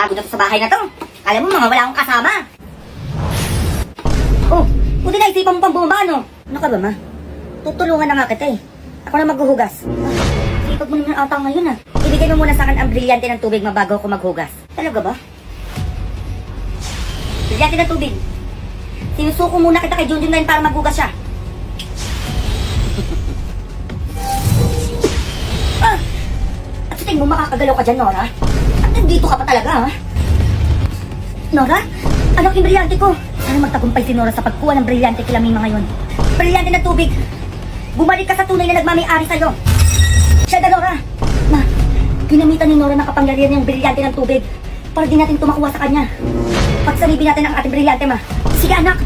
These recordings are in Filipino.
nakakapagod na to sa bahay na to. Alam mo, mga wala akong kasama. Oh, buti na isipan mo pang bumaba, no? Ano ka ba, ma? Tutulungan na nga kita eh. Ako na maghuhugas. Sipag mo naman ata ngayon ah. Ibigay mo muna sa akin ang brilyante ng tubig mabago ako maghugas. Talaga ba? Brilyante ng tubig. Sinusuko muna kita kay Junjun ngayon para maghugas siya. At sa tingin mo makakagalaw ka dyan, Nora? At nandito ka pa talaga, ha? Nora? Anak yung brilyante ko. Sana magtagumpay si Nora sa pagkuha ng brilyante kila Mima ngayon. Brilyante na tubig. Bumalik ka sa tunay na nagmamay-ari sa'yo. Siya na, Nora. Ma, ginamitan ni Nora ng kapangyarihan yung brilyante ng tubig para di natin tumakuha sa kanya. Pagsalibin natin ang ating brilyante, ma. Sige, anak.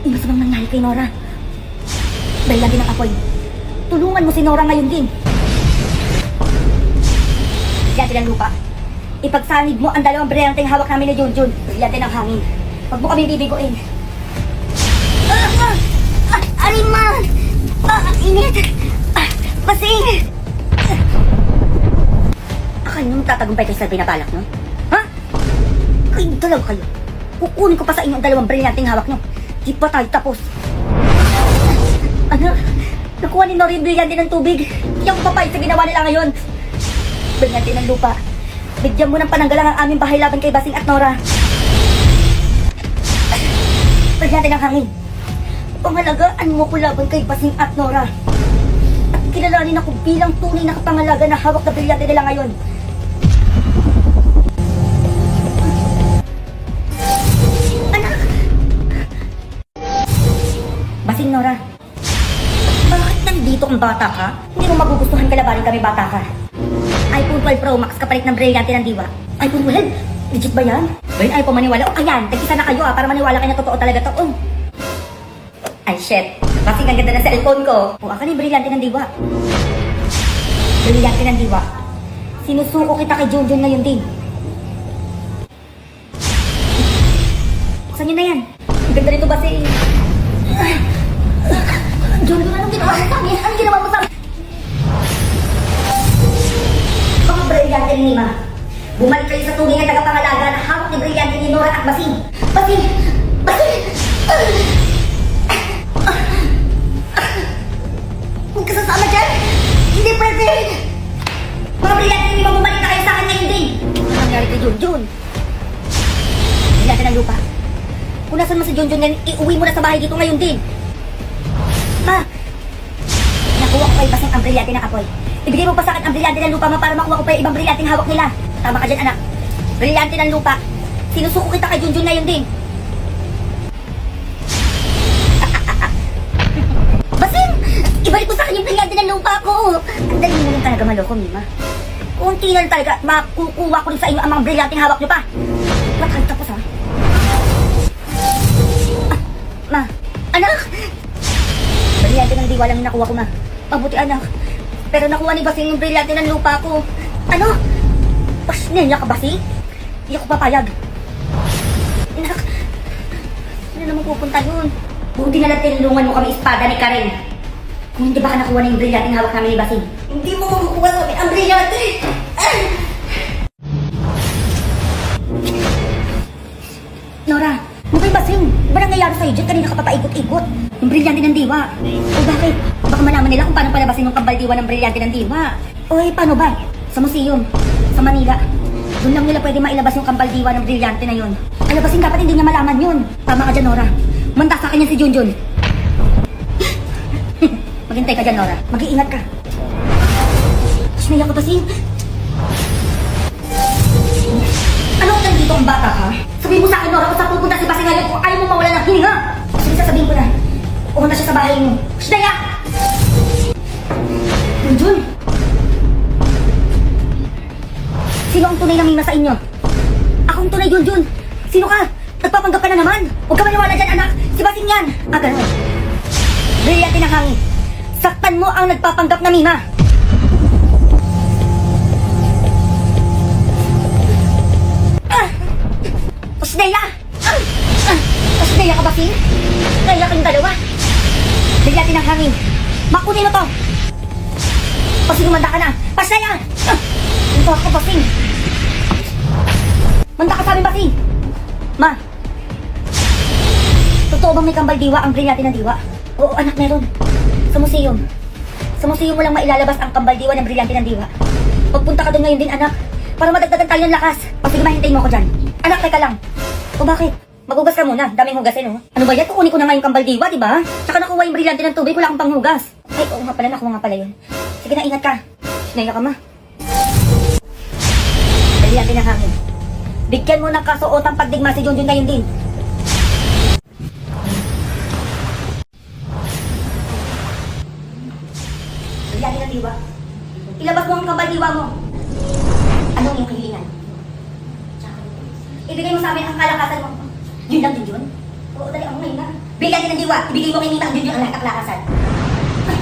May masamang nangyari kay Nora. Brilyante ng apoy. Tulungan mo si Nora ngayon din. Brilyante ng lupa. Ipagsanib mo ang dalawang brilyanteng hawak namin ni Junjun. Brilyante ng hangin. Huwag mo kami bibiguin. Ariman! Init! Basing! Akala nyo magtatagumpay kayo sa binabalak nyo? Ha? Kayo dalaw kayo. Kukunin ko pa sa inyo ang dalawang brilyanteng hawak nyo. Di pa tayo tapos. Anak, nakuha ni Nora yung brilyante ng tubig. Di ako papayag sa ginawa nila ngayon. Brilyante ng lupa. Bigyan mo ng pananggalang ang aming bahay laban kay Basing at Nora. Brilyante ng hangin. Pangalagaan mo ko laban kay Basing at Nora. At kilalanin ako bilang tunay na kapangalaga na hawak na brilyante nila ngayon. Anak! Basing, Nora. Bakit nandito kang bata ka? Hindi mo magugustuhan kalabanin kami bata ka. iPhone 12 Pro Max kapalit ng brilyante ng diwa. iPhone 12? Legit ba yan? Bayan ayaw pa maniwala. O ayan, tag-isa na kayo para maniwala kayo na totoo talaga to. Ay shit, kasi ang ganda ng cellphone ko. O akan yung brilyante ng diwa. Brilyante ng diwa. Sinusuko kita kay Junjun ngayon din. Buksan nyo na yan. Ang ganda nito ba si... Junjun, anong ginawa mo sa amin? Anong ginawa mo sa amin? Mga brilyante ni Mima. Bumalik kayo sa tunay na tagapangalaga na hawak ni brilyante ni Nora at Basing. Basing! Basing! Huwag ka sasama dyan! Hindi pwede! Mga brilyante ni Mima, bumalik na kayo sa akin ngayon din! Ano nangyari kay Junjun? Brilyante ng lupa. Kung nasan mo si Junjun ngayon, iuwi mo na sa bahay dito ngayon din. Ma! Nakuha ko kay Basing ang brilyante ng apoy. Ibigay mo pa sa akin ang brilyante ng lupa, ma, para makuha ko pa yung ibang brilyanteng hawak nila. Tama ka dyan, anak. Brilyante ng lupa. Sinusuko kita kay Junjun ngayon din. Basing! Ibalik mo sa akin yung brilyante ng lupa ko. Ang dali mo lang talaga maloko, Mima. Kunti na lang talaga, makukuha ko rin sa inyo ang mga brilyanteng hawak nyo pa. Matahal tapos, ha? Ma, anak! Brilyante ng diwa lang nakuha ko, ma. Mabuti, anak. Pero nakuha ni Basing yung brilyante ng lupa ko. Ano? Pasnilya ka, Basing? Hindi ako papayag. Anak, ano naman pupunta yun? Buti na lang tinulungan mo kami espada ni Karen. Kung hindi baka nakuha na yung brilyante hawak namin ni Basing. Hindi mo makukuha sa amin ang brilyante! Nora, ano ba yung Basing? Ba nangyayari sa'yo dyan? Kanina ka papaikot-ikot. Yung brilyante ng diwa. O bakit? Baka malaman nila kung paano palabasin yung kambal diwa ng brilyante ng diwa. Oy, paano ba? Sa museum, sa Manila. Doon lang nila pwede mailabas yung kambal diwa ng brilyante na yun. Alabasin dapat hindi niya malaman yun. Tama ka dyan, Nora. Manda sa akin yan si Junjun. Maghintay ka dyan, Nora. Mag-iingat ka. Sinaya ko, Basing. Ano ka dito ang bata ka? Sabihin mo sa akin, Nora, kung saan pupunta si Basing ngayon kung ayaw mo mawala ng hininga. Sige, sasabihin ko na. Pumunta siya sa bahay mo. Sinaya! Junjun! Sino ang tunay na Mima sa inyo? Ako ang tunay, Junjun. Sino ka? Nagpapanggap ka na naman. Huwag ka maniwala dyan, anak. Si Basing yan. Ganun. Brilyante ng hangin. Saktan mo ang nagpapanggap na Mima. Pasneya! Pasneya ka, Basing? Kaya kayong dalawa. Brilyante ng hangin. Makunin mo to. Basing, umanda ka na. Pasneya! Ito ako, Basing. Manda ka sa amin, Basing! Ma! Totoo bang may kambal diwa ang brilyante ng diwa? Oo, anak, meron. Sa museum. Sa museum mo lang mailalabas ang kambal diwa ng brilyante ng diwa. Pagpunta ka doon ngayon din, anak. Para madagdagan tayo ng lakas. O sige, mahintayin mo ako dyan. Anak, teka lang. O bakit? Magugas ka muna. Daming hugasin, oh. Ano ba yan? Kukunin ko na nga yung kambal diwa, di ba? Tsaka nakuha yung brilyante ng tubig. Wala akong panghugas. Ay, oo nga pala. Nakuha nga pala yun. Sige na, ingat ka. Sinaya ka, ma. Brilyante ng hangin. Bigyan mo ng kasuotang pagdigma si Junjun ngayon din. Brilyante ng diwa. Ilabas mo ang kambal diwa mo. Anong iyong hilingan? Ibigay mo sa amin ang kalakasan mo. Yun lang, Junjun? Oo, dali ako ngayon na. Brilyante ng diwa. Ibigay mo kay Nina ang Junjun ang kalakasan. Ay.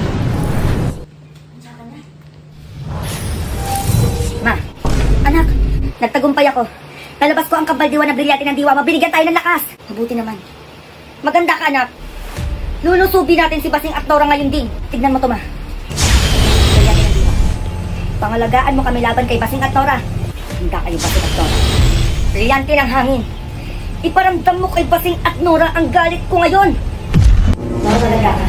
Tsaka na. Ma, anak, nagtagumpay ako. Nalabas ko ang kambal diwa na brilyante ng diwa. Mabinigyan tayo ng lakas. Mabuti naman. Maganda ka, anak. Lulusubi natin si Basing at Nora ngayon din. Tignan mo to, ma. Brilyante ng diwa. Pangalagaan mo kami laban kay Basing at Nora. Handa kayo, Basing at Nora. Brilyante ng hangin. Iparamdam mo kay Basing at Nora ang galit ko ngayon. Nora, talaga ka.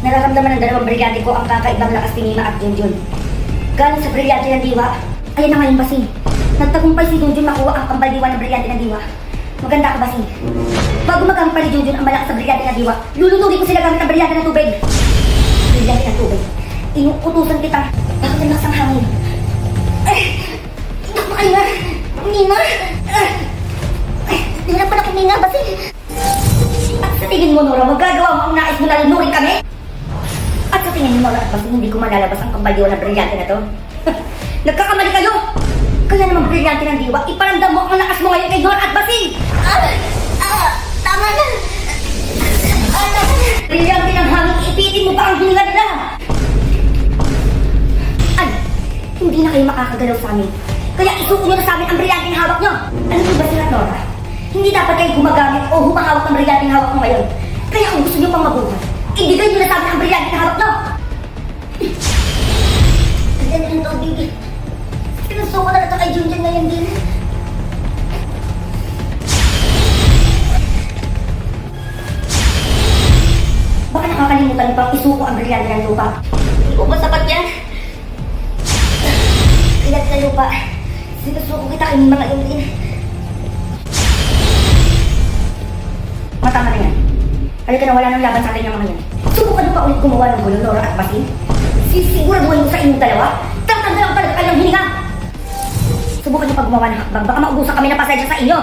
Nararamdaman ng dalawang brilyante ko ang kakaibang lakas ni Mima at Junjun. Galing sa brilyante ng diwa. Ayan na ngayon, Basing. Nagtagumpay si Junjun makuha ang kambal diwa ng brilyante ng diwa. Maganda ka, Basing. Bago magampay ni Junjun ang malakas sa brilyante ng diwa, luluturin ko sila gamit ang brilyante ng tubig. Brilyante ng tubig. Inuutusan kita. Bakit ang lakas ang hangin? Hindi ko kaya. Nina. Hirap pa na kung Nina, Basing. At sa tingin mo, Nora, magagawa mo ang nais mo na lunurin kami? At sa tingin mo, Nora at Basing, hindi ko malalabas ang kambal diwa ng brilyante na to. Nagkakamali kayo! Kaya naman brilyante ng diwa, iparamdam mo ang lakas mo ngayon kay Nora at Basing! Tama na! Brilyante ng hangin, ipitin mo pa ang hininga nila! Ano? Hindi na kayo makakagalaw sa amin. Kaya isuko nyo na sa amin ang brilyanteng hawak nyo! Ano po ba sila, Nora? Hindi dapat kayo gumagamit o humahawak ng brilyanteng hawak mo ngayon. Kaya kung gusto nyo pang mabuhay, ibigay nyo na sa amin ang brilyanteng hawak nyo! Brilyante ng tubig. Pinuso ko na ito kay Junjun ngayon din. Baka nakakalimutan mo pang isuko ang brilyante ng lupa. Hindi ko ba sapat yan? Brilyante ng lupa. Sinusuko kita kay mga ngayon din. Matama na yan. Halika na, wala nang laban sa atin yung mga yan. Subukan mo pa ulit gumawa ng gulo, Nora at Basing. Sisiguraduhin mo sa inyong dalawa. Tatanggal ang talaga kanyang hininga. Subukan niyo pag gumawa ng hakbang. Baka maubusan kami ng pasensya sa inyo.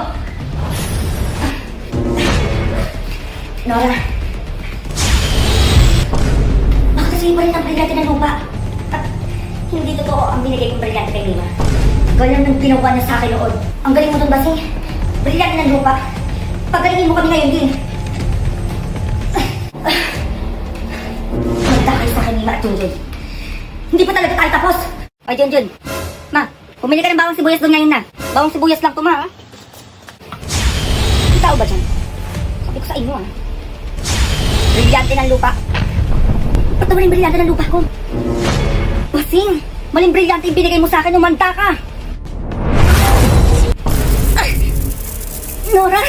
Nora. Bakit kasi pa rin ang brilyante ng lupa? At hindi totoo ang binigay kong brilyante kay Lima. Ganyan ang ginawa niya sa akin noon. Ang galing mo dun, Basing. Brilyante ng lupa. Pagalingin mo kami ngayon din. Magda kayo sa akin, Lima at Junjun. Hindi pa talaga tayo tapos. Ay, Junjun. Ma. Pumili ka ng bawang sibuyas doon ngayon na. Bawang sibuyas lang to, ma, ha? May tao ba dyan? Sabi ko sa inyo, ha? Brilyante ng lupa. Ba't naman yung brilyante ng lupa ko? Basing, maling brilyante yung binigay mo sa akin, umanda ka! Nora,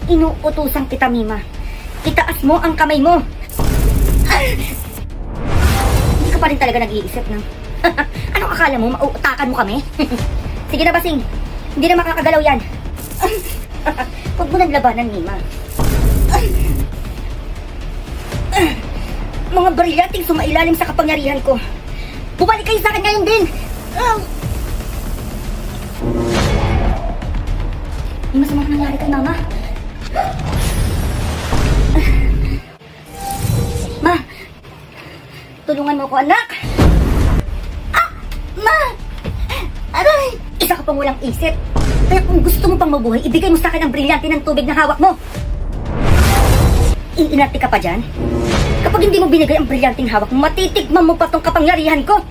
inuutusan kita, Mima. Itaas mo ang kamay mo. Hindi ka pa rin talaga nag-iisip, no? Anong akala mo? Mauutakan mo kami? Sige na, Basing. Hindi na makakagalaw yan. Huwag mo nang labanan, Mima. Mga brilyanting sumailalim sa kapangyarihan ko. Bumalik kayo sa akin ngayon din. May masamang nangyari kay Mama. Ma, tulungan mo ko, anak. Ma! Aray! Isa ka pang walang isip. Kaya kung gusto mo pang mabuhay, ibigay mo sa akin ang brilyante ng tubig na hawak mo. Iinati ka pa dyan? Kapag hindi mo binigay ang brilyanteng hawak mo, matitigman mo pa tong kapangyarihan ko.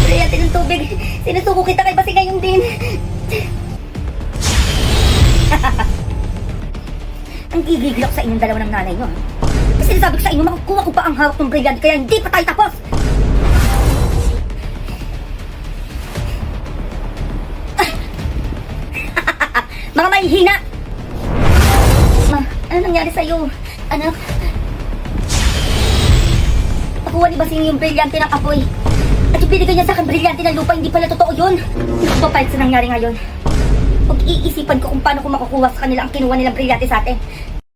Brilyante ng tubig, sinusuko kita kay Basing ngayon din. Ang gigigil ako sa inyong dalawa ng nanay nyo. Kasi sinasabi ko sa inyo, makukuha ko pa ang hawak ng brilyante, kaya hindi pa tayo tapos. Mga mahihina! Ma, ano nangyari sa'yo? Anak? Nakuha ni Basing yung brilyante ng apoy. At yung binigay niya sa akin brilyante ng lupa, hindi pala totoo yun. Hindi ko papalit sa nangyari ngayon. Pag-iisipan ko kung paano ko makukuha sa kanila ang kinuha nilang brilyante sa atin.